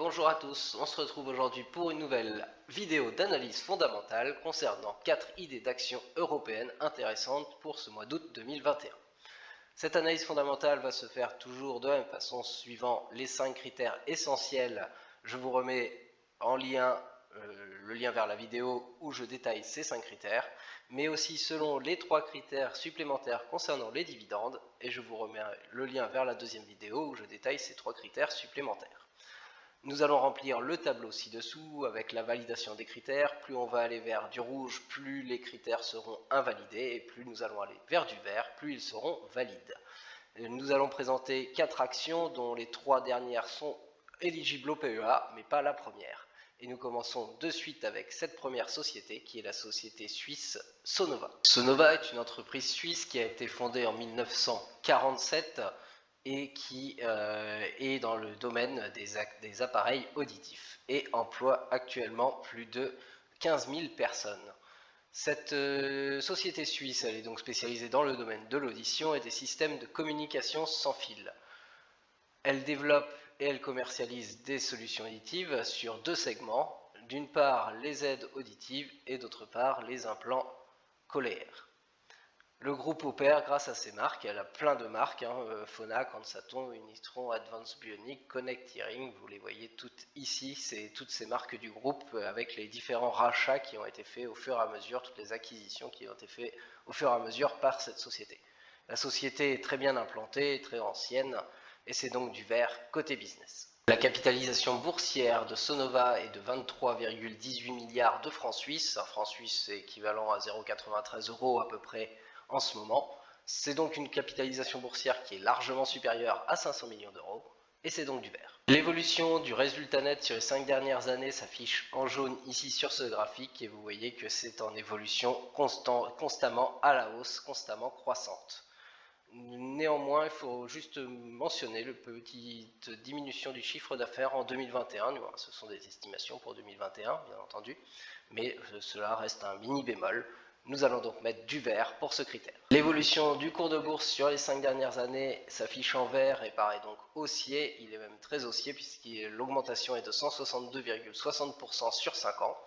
bonjour à tous, on se retrouve aujourd'hui pour une nouvelle vidéo d'analyse fondamentale concernant 4 idées d'action européennes intéressantes pour ce mois d'août 2021. Cette analyse fondamentale va se faire toujours de la même façon, suivant les 5 critères essentiels. Je vous remets en lien le lien vers la vidéo où je détaille ces 5 critères, mais aussi selon les 3 critères supplémentaires concernant les dividendes, et je vous remets le lien vers la deuxième vidéo où je détaille ces 3 critères supplémentaires. Nous allons remplir le tableau ci-dessous avec la validation des critères. Plus on va aller vers du rouge, plus les critères seront invalidés, et plus nous allons aller vers du vert, plus ils seront valides. Nous allons présenter 4 actions dont les 3 dernières sont éligibles au PEA, mais pas la première. Et nous commençons de suite avec cette première société, qui est la société suisse Sonova. Sonova est une entreprise suisse qui a été fondée en 1947 et qui est dans le domaine des appareils auditifs et emploie actuellement plus de 15 000 personnes. Cette société suisse, elle est donc spécialisée dans le domaine de l'audition et des systèmes de communication sans fil. Elle développe et elle commercialise des solutions auditives sur 2 segments, d'une part les aides auditives et d'autre part les implants cochléaires. Le groupe opère grâce à ses marques, elle a plein de marques, Phonak, Hansaton, Unitron, Advanced Bionic, Connect Hearing, vous les voyez toutes ici, c'est toutes ces marques du groupe avec les différents rachats qui ont été faits au fur et à mesure, toutes les acquisitions qui ont été faites au fur et à mesure par cette société. La société est très bien implantée, très ancienne, et c'est donc du vert côté business. La capitalisation boursière de Sonova est de 23,18 milliards de francs suisses. Un franc suisse c'est équivalent à 0,93 € à peu près en ce moment. C'est donc une capitalisation boursière qui est largement supérieure à 500 millions d'euros, et c'est donc du vert. L'évolution du résultat net sur les 5 dernières années s'affiche en jaune ici sur ce graphique, et vous voyez que c'est en évolution constamment à la hausse, constamment croissante. Néanmoins, il faut juste mentionner la petite diminution du chiffre d'affaires en 2021. Ce sont des estimations pour 2021, bien entendu, mais cela reste un mini bémol. Nous allons donc mettre du vert pour ce critère. L'évolution du cours de bourse sur les 5 dernières années s'affiche en vert et paraît donc haussier. Il est même très haussier puisque l'augmentation est de 162,60% sur 5 ans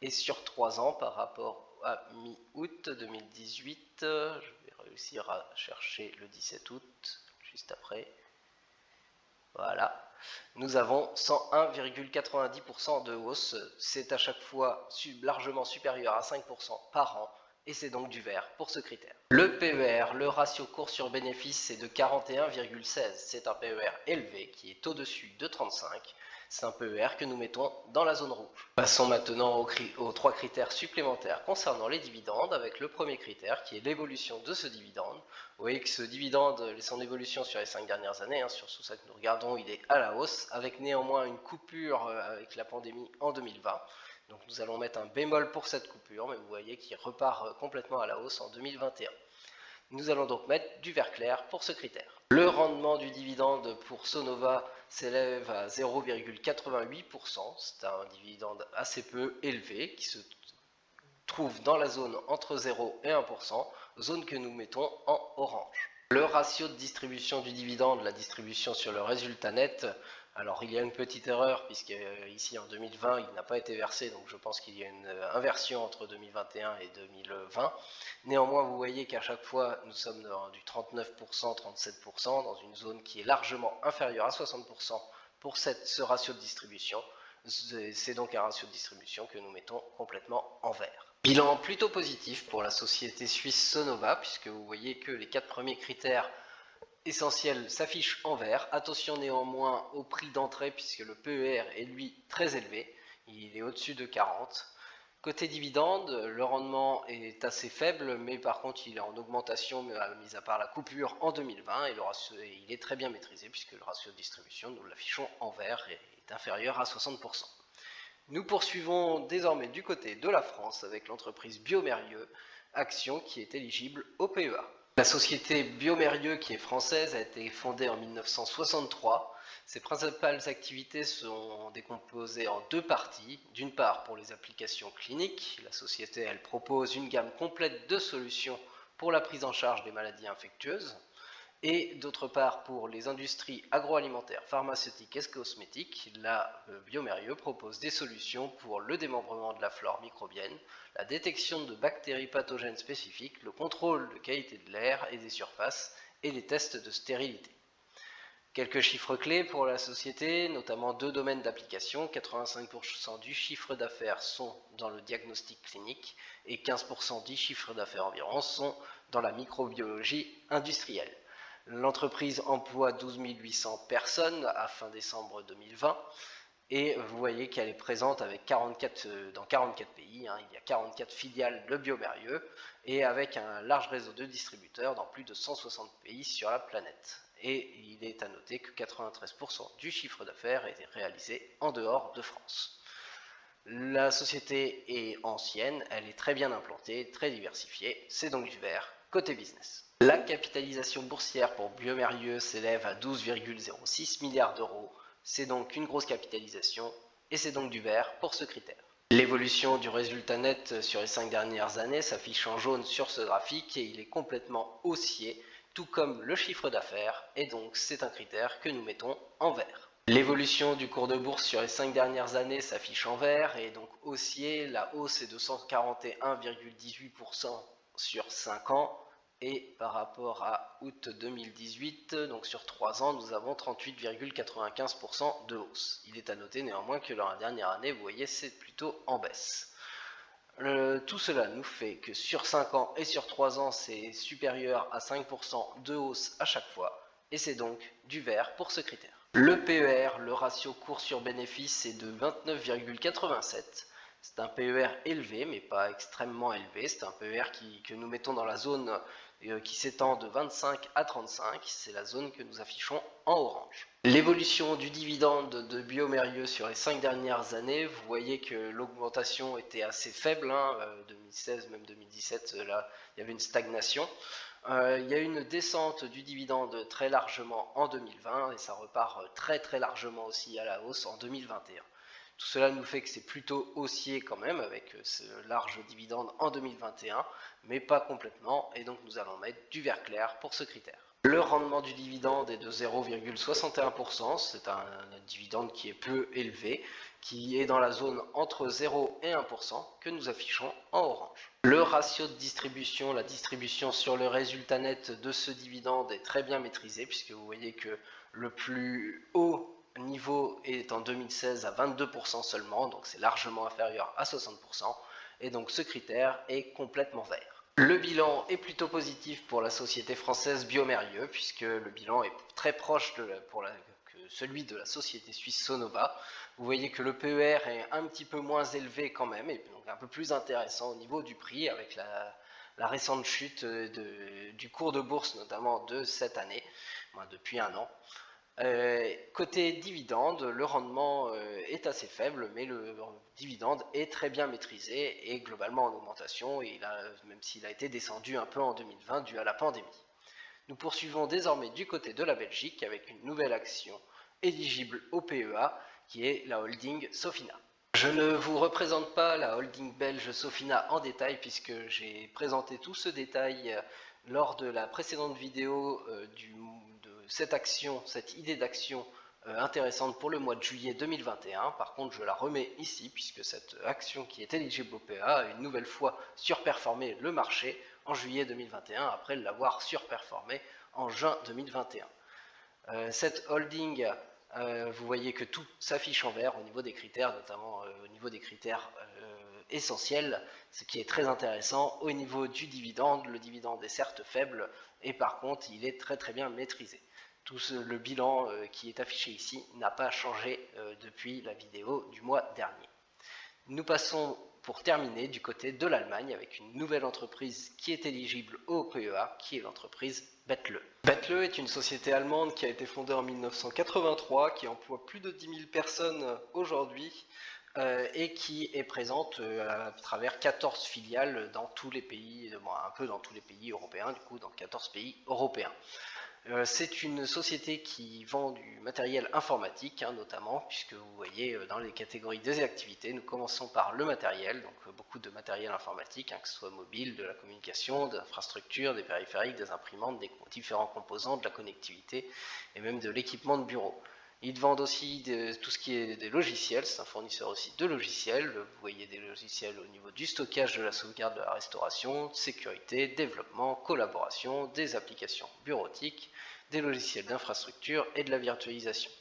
et sur 3 ans par rapport à mi-août 2018. Je vais réussir à chercher le 17 août, juste après. Voilà, nous avons 101,90% de hausse, c'est à chaque fois largement supérieur à 5% par an, et c'est donc du vert pour ce critère. Le PER, le ratio cours sur bénéfice, c'est de 41,16, c'est un PER élevé qui est au-dessus de 35, c'est un PER que nous mettons dans la zone rouge. Passons maintenant aux 3 critères supplémentaires concernant les dividendes, avec le premier critère qui est l'évolution de ce dividende. Vous voyez que ce dividende, son évolution sur les 5 dernières années, sur tout ça que nous regardons, il est à la hausse, avec néanmoins une coupure avec la pandémie en 2020. Donc nous allons mettre un bémol pour cette coupure, mais vous voyez qu'il repart complètement à la hausse en 2021. Nous allons donc mettre du vert clair pour ce critère. Le rendement du dividende pour Sonova s'élève à 0,88%. C'est un dividende assez peu élevé qui se trouve dans la zone entre 0 et 1%, zone que nous mettons en orange. Le ratio de distribution du dividende, la distribution sur le résultat net, alors il y a une petite erreur puisque ici en 2020 il n'a pas été versé, donc je pense qu'il y a une inversion entre 2021 et 2020. Néanmoins vous voyez qu'à chaque fois nous sommes dans du 39%, 37% dans une zone qui est largement inférieure à 60% pour ce ratio de distribution. C'est donc un ratio de distribution que nous mettons complètement en vert. Bilan plutôt positif pour la société suisse Sonova, puisque vous voyez que les 4 premiers critères essentiels s'affichent en vert. Attention néanmoins au prix d'entrée, puisque le PER est lui très élevé, il est au-dessus de 40. Côté dividende, le rendement est assez faible, mais par contre il est en augmentation, mis à part la coupure en 2020, et il est très bien maîtrisé, puisque le ratio de distribution, nous l'affichons en vert, est inférieur à 60%. Nous poursuivons désormais du côté de la France avec l'entreprise Biomérieux, action qui est éligible au PEA. La société Biomérieux, qui est française, a été fondée en 1963. Ses principales activités sont décomposées en 2 parties. D'une part, pour les applications cliniques, la société elle propose une gamme complète de solutions pour la prise en charge des maladies infectieuses. Et d'autre part, pour les industries agroalimentaires, pharmaceutiques et cosmétiques, la Biomérieux propose des solutions pour le démembrement de la flore microbienne, la détection de bactéries pathogènes spécifiques, le contrôle de qualité de l'air et des surfaces, et les tests de stérilité. Quelques chiffres clés pour la société, notamment 2 domaines d'application. 85% du chiffre d'affaires sont dans le diagnostic clinique et 15% du chiffre d'affaires environ sont dans la microbiologie industrielle. L'entreprise emploie 12 800 personnes à fin décembre 2020 et vous voyez qu'elle est présente avec dans 44 pays. Il y a 44 filiales de Biomérieux et avec un large réseau de distributeurs dans plus de 160 pays sur la planète. Et il est à noter que 93% du chiffre d'affaires est réalisé en dehors de France. La société est ancienne, elle est très bien implantée, très diversifiée, c'est donc du vert côté business. La capitalisation boursière pour Biomérieux s'élève à 12,06 milliards d'euros, c'est donc une grosse capitalisation et c'est donc du vert pour ce critère. L'évolution du résultat net sur les 5 dernières années s'affiche en jaune sur ce graphique et il est complètement haussier, tout comme le chiffre d'affaires, et donc c'est un critère que nous mettons en vert. L'évolution du cours de bourse sur les 5 dernières années s'affiche en vert et donc haussier, la hausse est de 141,18% sur 5 ans, et par rapport à août 2018, donc sur 3 ans, nous avons 38,95% de hausse. Il est à noter néanmoins que dans la dernière année, vous voyez, c'est plutôt en baisse. Tout cela nous fait que sur 5 ans et sur 3 ans, c'est supérieur à 5% de hausse à chaque fois, et c'est donc du vert pour ce critère. Le PER, le ratio cours sur bénéfice, est de 29,87. C'est un PER élevé, mais pas extrêmement élevé. C'est un PER que nous mettons dans la zone qui s'étend de 25 à 35. C'est la zone que nous affichons en orange. L'évolution du dividende de Biomérieux sur les 5 dernières années, vous voyez que l'augmentation était assez faible, 2016, même 2017, là, il y avait une stagnation. Il y a eu une descente du dividende très largement en 2020 et ça repart très largement aussi à la hausse en 2021. Tout cela nous fait que c'est plutôt haussier quand même avec ce large dividende en 2021, mais pas complètement, et donc nous allons mettre du vert clair pour ce critère. Le rendement du dividende est de 0,61%, c'est un dividende qui est peu élevé, qui est dans la zone entre 0 et 1% que nous affichons en orange. Le ratio de distribution, la distribution sur le résultat net de ce dividende est très bien maîtrisé, puisque vous voyez que le plus haut niveau est en 2016 à 22% seulement, donc c'est largement inférieur à 60%, et donc ce critère est complètement vert. Le bilan est plutôt positif pour la société française Biomérieux, puisque le bilan est très proche que celui de la société suisse Sonova. Vous voyez que le PER est un petit peu moins élevé quand même, et donc un peu plus intéressant au niveau du prix, avec la récente chute du cours de bourse, notamment de cette année, depuis un an. Côté dividende, le rendement est assez faible, mais le dividende est très bien maîtrisé et globalement en augmentation, même s'il a été descendu un peu en 2020 dû à la pandémie. Nous poursuivons désormais du côté de la Belgique avec une nouvelle action éligible au PEA qui est la holding Sofina. Je ne vous représente pas la holding belge Sofina en détail puisque j'ai présenté tout ce détail lors de la précédente vidéo de cette idée d'action intéressante pour le mois de juillet 2021. Par contre, je la remets ici puisque cette action qui est éligible au PEA a une nouvelle fois surperformé le marché en juillet 2021 après l'avoir surperformé en juin 2021. Cette holding, vous voyez que tout s'affiche en vert au niveau des critères, notamment au niveau des critères essentiels, ce qui est très intéressant. Au niveau du dividende, le dividende est certes faible, et par contre il est très bien maîtrisé. Le bilan qui est affiché ici n'a pas changé depuis la vidéo du mois dernier. Nous passons pour terminer du côté de l'Allemagne avec une nouvelle entreprise qui est éligible au PEA, qui est l'entreprise Bettle. Bettle est une société allemande qui a été fondée en 1983, qui emploie plus de 10 000 personnes aujourd'hui et qui est présente à travers 14 filiales dans tous les pays, un peu dans tous les pays européens, du coup dans 14 pays européens. C'est une société qui vend du matériel informatique, notamment, puisque vous voyez dans les catégories des activités, nous commençons par le matériel, donc beaucoup de matériel informatique, que ce soit mobile, de la communication, de l'infrastructure, des périphériques, des imprimantes, des différents composants, de la connectivité et même de l'équipement de bureau. Ils vendent aussi tout ce qui est des logiciels, c'est un fournisseur aussi de logiciels. Vous voyez des logiciels au niveau du stockage, de la sauvegarde, de la restauration, sécurité, développement, collaboration, des applications bureautiques, des logiciels d'infrastructure et de la virtualisation.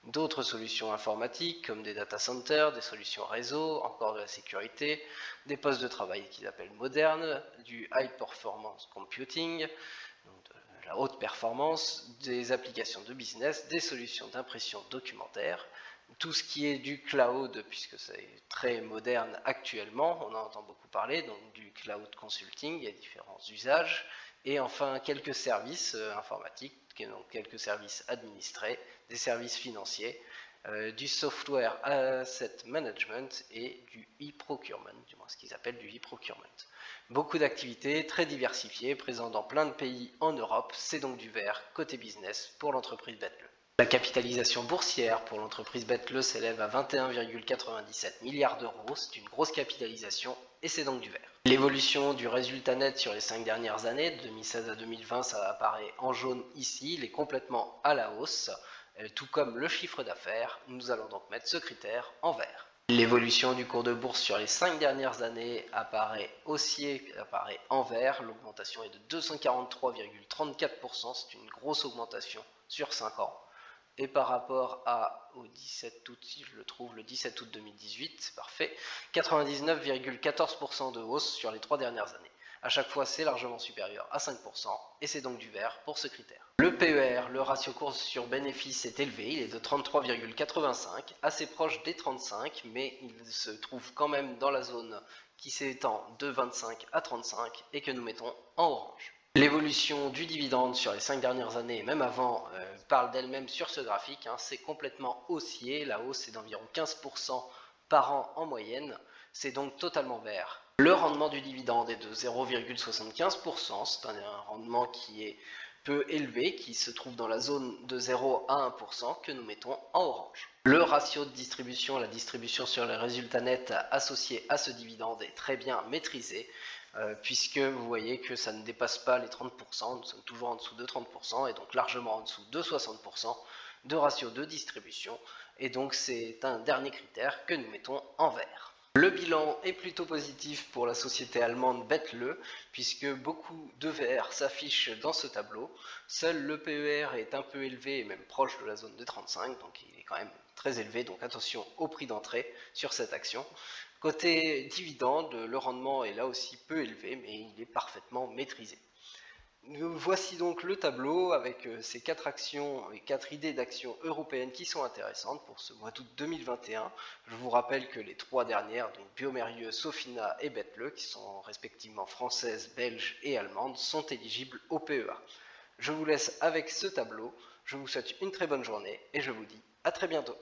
D'autres solutions informatiques comme des data centers, des solutions réseau, encore de la sécurité, des postes de travail qu'ils appellent modernes, du high performance computing, la haute performance, des applications de business, des solutions d'impression documentaire, tout ce qui est du cloud, puisque c'est très moderne actuellement, on en entend beaucoup parler, donc du cloud consulting, il y a différents usages, et enfin quelques services informatiques, donc quelques services administrés, des services financiers, du software asset management et du e-procurement, du moins ce qu'ils appellent du e-procurement. Beaucoup d'activités très diversifiées, présentes dans plein de pays en Europe, c'est donc du vert côté business pour l'entreprise Betle. La capitalisation boursière pour l'entreprise Betle s'élève à 21,97 milliards d'euros, c'est une grosse capitalisation et c'est donc du vert. L'évolution du résultat net sur les 5 dernières années, de 2016 à 2020, ça apparaît en jaune ici, il est complètement à la hausse, tout comme le chiffre d'affaires, nous allons donc mettre ce critère en vert. L'évolution du cours de bourse sur les 5 dernières années apparaît haussier, apparaît en vert, l'augmentation est de 243,34%, c'est une grosse augmentation sur 5 ans. Et par rapport au 17 août, si je le trouve, le 17 août 2018, c'est parfait, 99,14% de hausse sur les 3 dernières années. À chaque fois, c'est largement supérieur à 5%, et c'est donc du vert pour ce critère. Le PER, le ratio course sur bénéfice, est élevé, il est de 33,85, assez proche des 35, mais il se trouve quand même dans la zone qui s'étend de 25 à 35 et que nous mettons en orange. L'évolution du dividende sur les 5 dernières années, et même avant, parle d'elle-même sur ce graphique, c'est complètement haussier, la hausse est d'environ 15% par an en moyenne, c'est donc totalement vert. Le rendement du dividende est de 0,75%, c'est un rendement qui est peu élevé, qui se trouve dans la zone de 0 à 1%, que nous mettons en orange. Le ratio de distribution, la distribution sur les résultats nets associés à ce dividende est très bien maîtrisé, puisque vous voyez que ça ne dépasse pas les 30%, nous sommes toujours en dessous de 30%, et donc largement en dessous de 60% de ratio de distribution, et donc c'est un dernier critère que nous mettons en vert. Le bilan est plutôt positif pour la société allemande Betle, puisque beaucoup de vert s'affichent dans ce tableau. Seul le PER est un peu élevé, et même proche de la zone de 35, donc il est quand même très élevé, donc attention au prix d'entrée sur cette action. Côté dividende, le rendement est là aussi peu élevé, mais il est parfaitement maîtrisé. Voici donc le tableau avec ces 4 actions et 4 idées d'actions européennes qui sont intéressantes pour ce mois d'août 2021. Je vous rappelle que les 3 dernières, donc Biomérieux, Sofina et Betle, qui sont respectivement françaises, belges et allemandes, sont éligibles au PEA. Je vous laisse avec ce tableau, je vous souhaite une très bonne journée et je vous dis à très bientôt.